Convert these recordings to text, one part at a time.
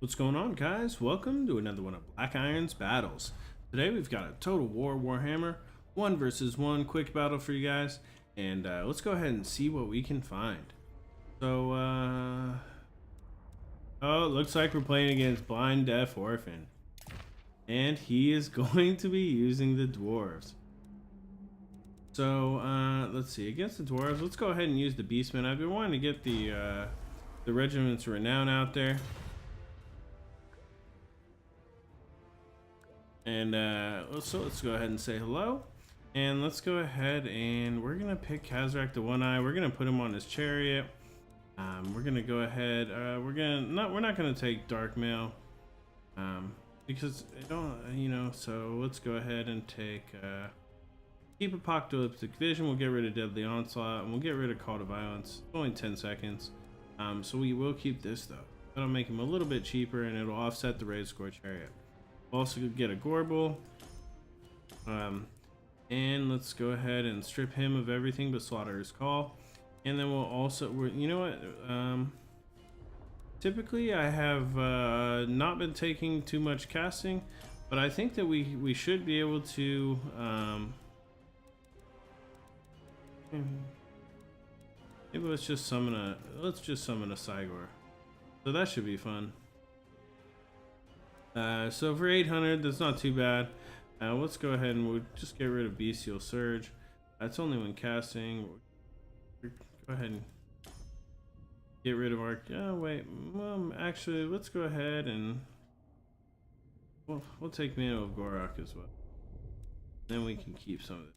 What's going on, guys? Welcome to another one of Black Iron's battles. Today we've got a Total War Warhammer 1 versus 1 quick battle for you guys, and let's go ahead and see what we can find. So, oh, it looks like we're playing against Blind Deaf Orphan, and he is going to be using the Dwarves. So, let's see, against the Dwarves, let's go ahead and use the Beastmen. I've been wanting to get the Regiment's Renown out there. And let's go ahead and say hello, and let's go ahead and we're gonna pick Khazrak the One Eye. We're gonna put him on his chariot. We're gonna go ahead. We're not gonna take Dark Mail because I don't, So let's go ahead and take keep Apocalyptic Vision. We'll get rid of Deadly Onslaught, and we'll get rid of Call to Violence. It's only 10 seconds. So we will keep this though. That'll make him a little bit cheaper, and it'll offset the raid score Chariot. We'll also get a Gorbel, and let's go ahead and strip him of everything but Slaughterer's Call. And then we'll also, you know what, typically I have not been taking too much casting, but I think that we should be able to maybe let's just summon a Cygor. So that should be fun. So for 800, that's not too bad. Let's go ahead and we'll just get rid of Bestial Surge. That's only when casting. Go ahead and get rid of our. Oh wait, actually, let's go ahead and we'll take Mano of Gorok as well. Then we can keep some of it.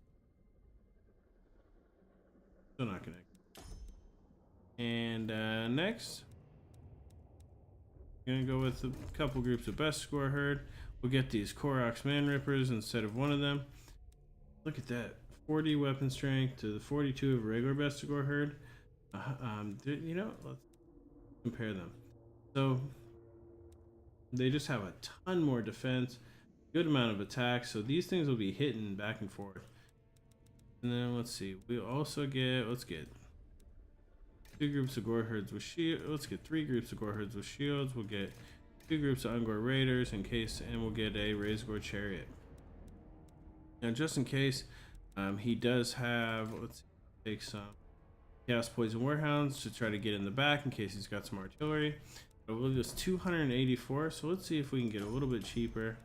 Still not gonna. And next. Gonna go with a couple groups of best score herd. We'll get these Koroks Man Rippers instead of one of them. Look at that, 40 weapon strength to the 42 of regular best score herd. Let's compare them. So they just have a ton more defense, good amount of attack. So these things will be hitting back and forth. And then let's see. We also get two groups of gore herds with shield. Let's get three groups of gore herds with shields. We'll get two groups of Ungor raiders and we'll get a Razgor chariot. Now, just in case, he does have. Let's take some Chaos Poison Warhounds to try to get in the back in case he's got some artillery. But we'll just 284. So let's see if we can get a little bit cheaper.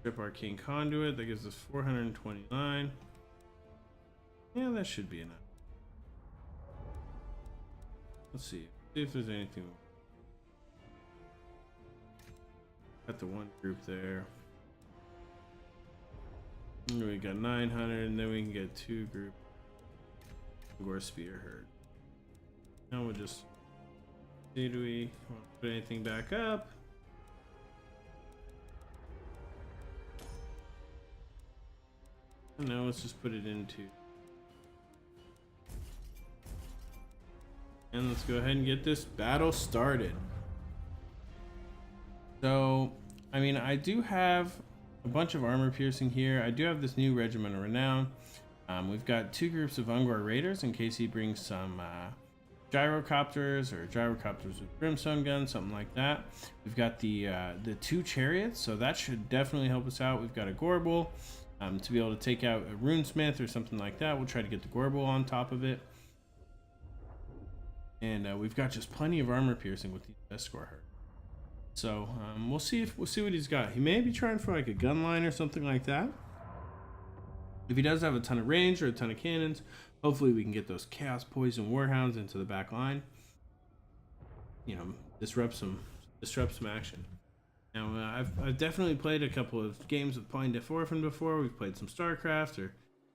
Strip Arcane Conduit. That gives us 429. Yeah, that should be enough. Let's see if there's anything. Got the one group there. And we got 900, and then we can get two group Gore Spear Herd. Now we'll just see, do we want to put anything back up? No, let's just put it into. And let's go ahead and get this battle started. So, I mean, I do have a bunch of armor piercing here. I do have this new Regiment of Renown. We've got two groups of Ungor Raiders in case he brings some gyrocopters or gyrocopters with brimstone guns, something like that. We've got the two chariots, so that should definitely help us out. We've got a Gorbel to be able to take out a Runesmith or something like that. We'll try to get the Gorbel on top of it. And we've got just plenty of armor piercing with the best score herd. So we'll see what he's got. He may be trying for like a gun line or something like that. If he does have a ton of range or a ton of cannons, hopefully we can get those Chaos Poison Warhounds into the back line. Disrupt some action. Now I've definitely played a couple of games with Blind Deaf Orphan before. We've played some StarCraft,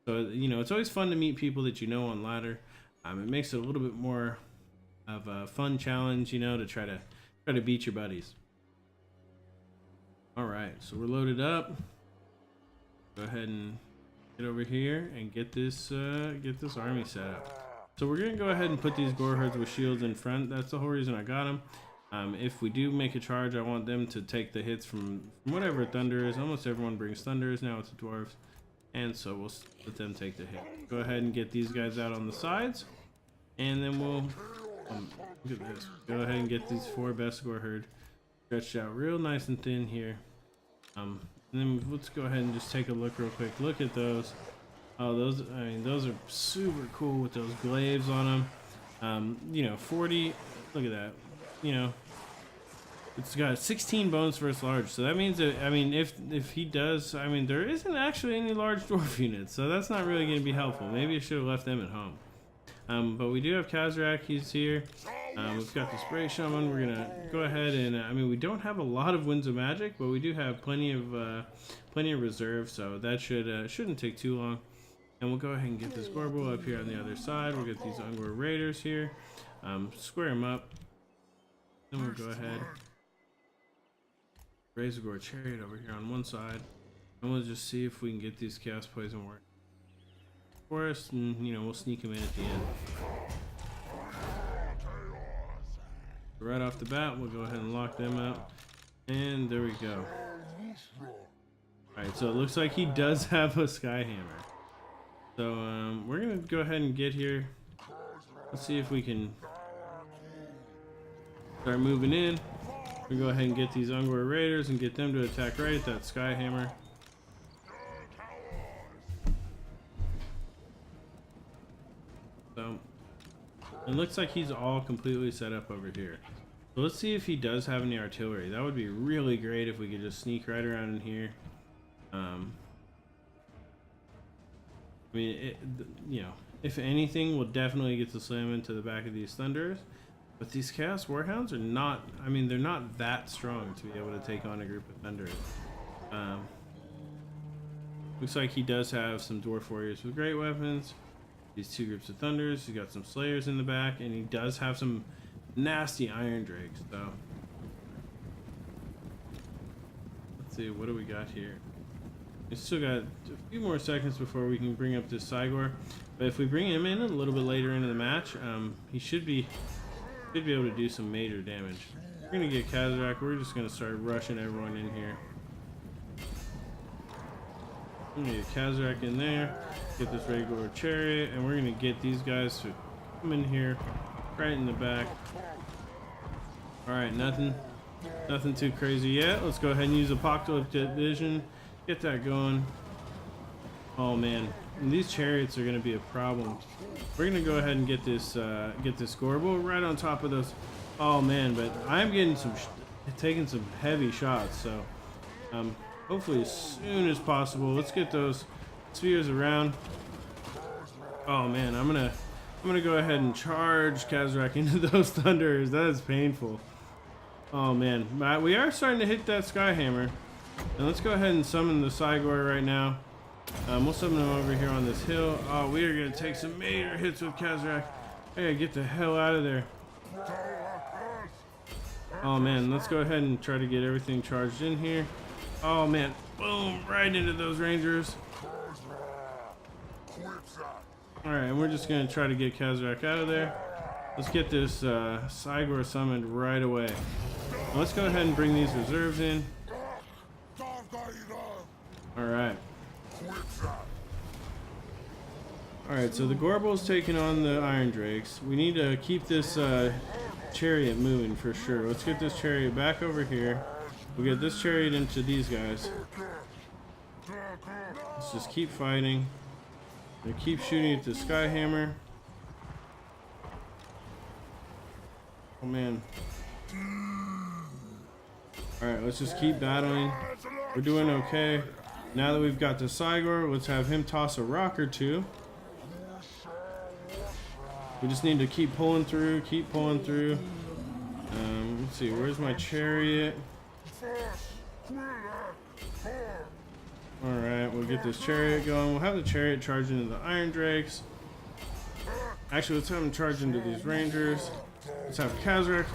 so it's always fun to meet people that you know on ladder. It makes it a little bit more of a fun challenge, to try to beat your buddies. All right, so we're loaded up. Go ahead and get over here and get this army set up. So we're gonna go ahead and put these gore herds with shields in front. That's the whole reason I got them. If we do make a charge, I want them to take the hits from whatever thunder is. Almost everyone brings thunders now. It's the dwarves, and so we'll let them take the hit. Go ahead and get these guys out on the sides, and then we'll Look at this. Go ahead and get these 4 Bestigor herd stretched out real nice and thin here. And then let's go ahead and just take a look real quick. Look at those. Oh, those, I mean, those are super cool with those glaives on them. You know, 40, look at that. You know, it's got 16 bones versus large. So that means that, I mean, if he does, I mean, there isn't actually any large dwarf units. So that's not really going to be helpful. Maybe I should have left them at home. But we do have Khazrak, he's here. We've got the Spray Shaman. We're going to go ahead and, I mean, we don't have a lot of Winds of Magic, but we do have plenty of reserve. So that shouldn't take too long. And we'll go ahead and get this Gorbel up here on the other side. We'll get these Ungor Raiders here. Square them up. Then we'll go ahead. Raise the Chariot over here on one side. And we'll just see if we can get these Chaos Poison work for us. And, you know, we'll sneak them in at the end. Right off the bat, we'll go ahead and lock them out. And there we go. Alright, so it looks like he does have a SkyHammer. So we're gonna go ahead and get here. Let's see if we can start moving in. We go ahead and get these Ungor Raiders and get them to attack right at that SkyHammer. So it looks like he's all completely set up over here. So let's see if he does have any artillery. That would be really great if we could just sneak right around in here. I mean, you know, if anything, we'll definitely get to slam into the back of these Thunders. But these Chaos Warhounds are not, I mean, they're not that strong to be able to take on a group of Thunders. Looks like he does have some Dwarf Warriors with great weapons. These 2 groups of Thunders. He's got some Slayers in the back, and he does have some nasty IronDrakes, so. Let's see, what do we got here? We still got a few more seconds before we can bring up this Cygor, but if we bring him in a little bit later into the match, he should be able to do some major damage. We're gonna get Khazrak. We're just gonna start rushing everyone in here. We're gonna get Khazrak in there, get this regular Chariot, and we're gonna get these guys to come in here, right in the back. All right, nothing too crazy yet. Let's go ahead and use Apocalyptic Vision. Get that going. Oh man, and these Chariots are going to be a problem. We're going to go ahead and get this Gorbel right on top of those. Oh man, but I'm getting taking some heavy shots. So hopefully as soon as possible, let's get those spheres around. Oh man, I'm gonna go ahead and charge Khazrak into those Thunders. That is painful. Oh man, but we are starting to hit that SkyHammer. And let's go ahead and summon the Cygor right now. We'll summon him over here on this hill. Oh, we are going to take some major hits with Khazrak. I gotta get the hell out of there. Oh man, let's go ahead and try to get everything charged in here. Oh man, boom, right into those Rangers. Alright, and we're just going to try to get Khazrak out of there. Let's get this Cygor summoned right away. Now let's go ahead and bring these reserves in. Alright. Alright, so the Gorbel's taking on the IronDrakes. We need to keep this Chariot moving for sure. Let's get this Chariot back over here. We'll get this Chariot into these guys. Let's just keep fighting. And keep shooting at the SkyHammer. Oh man. Alright, let's just keep battling. We're doing okay. Now that we've got the Cygor, let's have him toss a rock or two. We just need to keep pulling through, keep pulling through. Let's see, where's my Chariot? Alright, we'll get this Chariot going. We'll have the Chariot charge into the IronDrakes. Actually, let's have him charge into these Rangers. Let's have Khazrak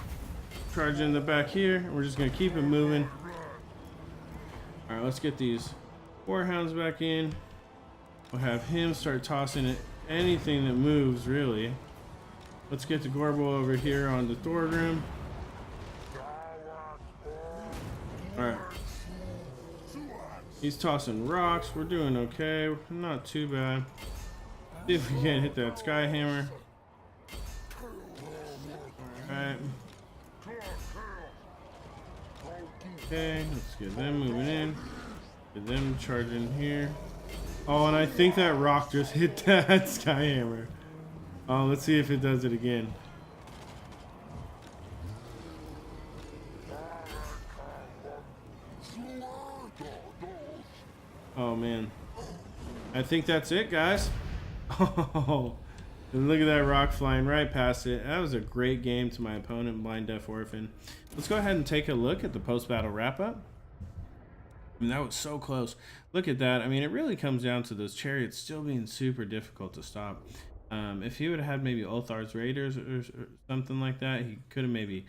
charge in the back here. We're just going to keep him moving. Alright, let's get these Warhounds back in. We'll have him start tossing at anything that moves, really. Let's get the Gorbel over here on the Thorgrim. Alright. He's tossing rocks. We're doing okay. Not too bad. See if we can't hit that SkyHammer. Alright. Okay, let's get them moving in. Get them charging here. Oh, and I think that rock just hit that SkyHammer. Oh, let's see if it does it again. Oh man, I think that's it, guys. Oh, and look at that rock flying right past it. That was a great game to my opponent, Blind Deaf Orphan. Let's go ahead and take a look at the post-battle wrap-up. I mean, that was so close. Look at that. I mean, it really comes down to those chariots still being super difficult to stop. If he would have had maybe Ulthar's Raiders or something like that, he could have maybe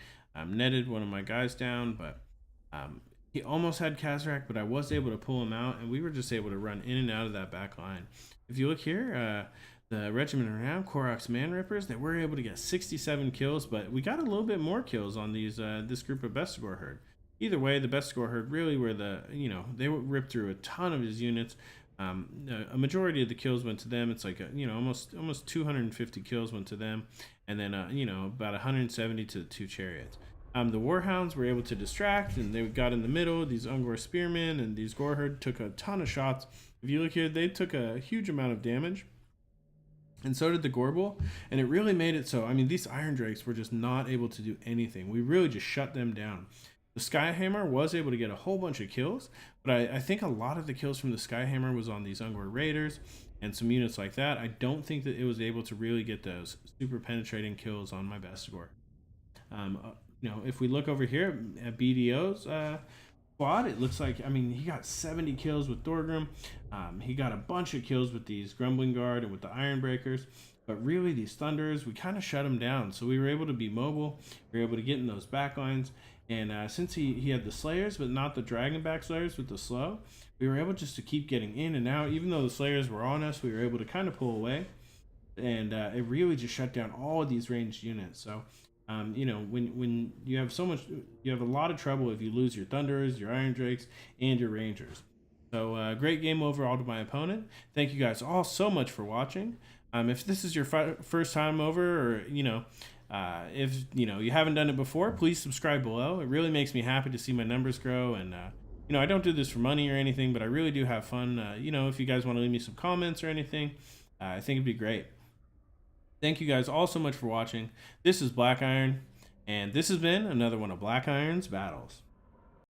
netted one of my guys down, but he almost had Khazrak, but I was able to pull him out, and we were just able to run in and out of that back line. If you look here, the Regiment around Khazrak's Man Rippers, they were able to get 67 kills, but we got a little bit more kills on these this group of Bestigor Herd. Either way, the Bestigor Herd really were the, they would rip through a ton of his units. A majority of the kills went to them. It's like almost 250 kills went to them, and then about 170 to the 2 chariots. The Warhounds were able to distract, and they got in the middle. These Ungor Spearmen and these Goreherd took a ton of shots. If you look here, they took a huge amount of damage, and so did the Gorbel, and it really made it so, I mean, these IronDrakes were just not able to do anything. We really just shut them down. The SkyHammer was able to get a whole bunch of kills, but I think a lot of the kills from the SkyHammer was on these Ungor Raiders and some units like that. I don't think that it was able to really get those super penetrating kills on my Bestigor. If we look over here at BDO's squad, it looks like, I mean, he got 70 kills with Thorgrim. He got a bunch of kills with these Grumbling Guard and with the Ironbreakers. But really, these Thunders, we kind of shut them down. So we were able to be mobile. We were able to get in those back lines. And since he had the Slayers, but not the Dragonback Slayers with the slow, we were able just to keep getting in and out. Even though the Slayers were on us, we were able to kind of pull away. And it really just shut down all of these ranged units. So, when you have so much, you have a lot of trouble if you lose your Thunderers, your IronDrakes, and your Rangers. So, great game overall to my opponent. Thank you guys all so much for watching. If this is your first time over, or if you haven't done it before, please subscribe below. It really makes me happy to see my numbers grow. And I don't do this for money or anything, but I really do have fun. If you guys want to leave me some comments or anything, I think it'd be great. Thank you guys all so much for watching. This is Black Iron, and this has been another one of Black Iron's battles.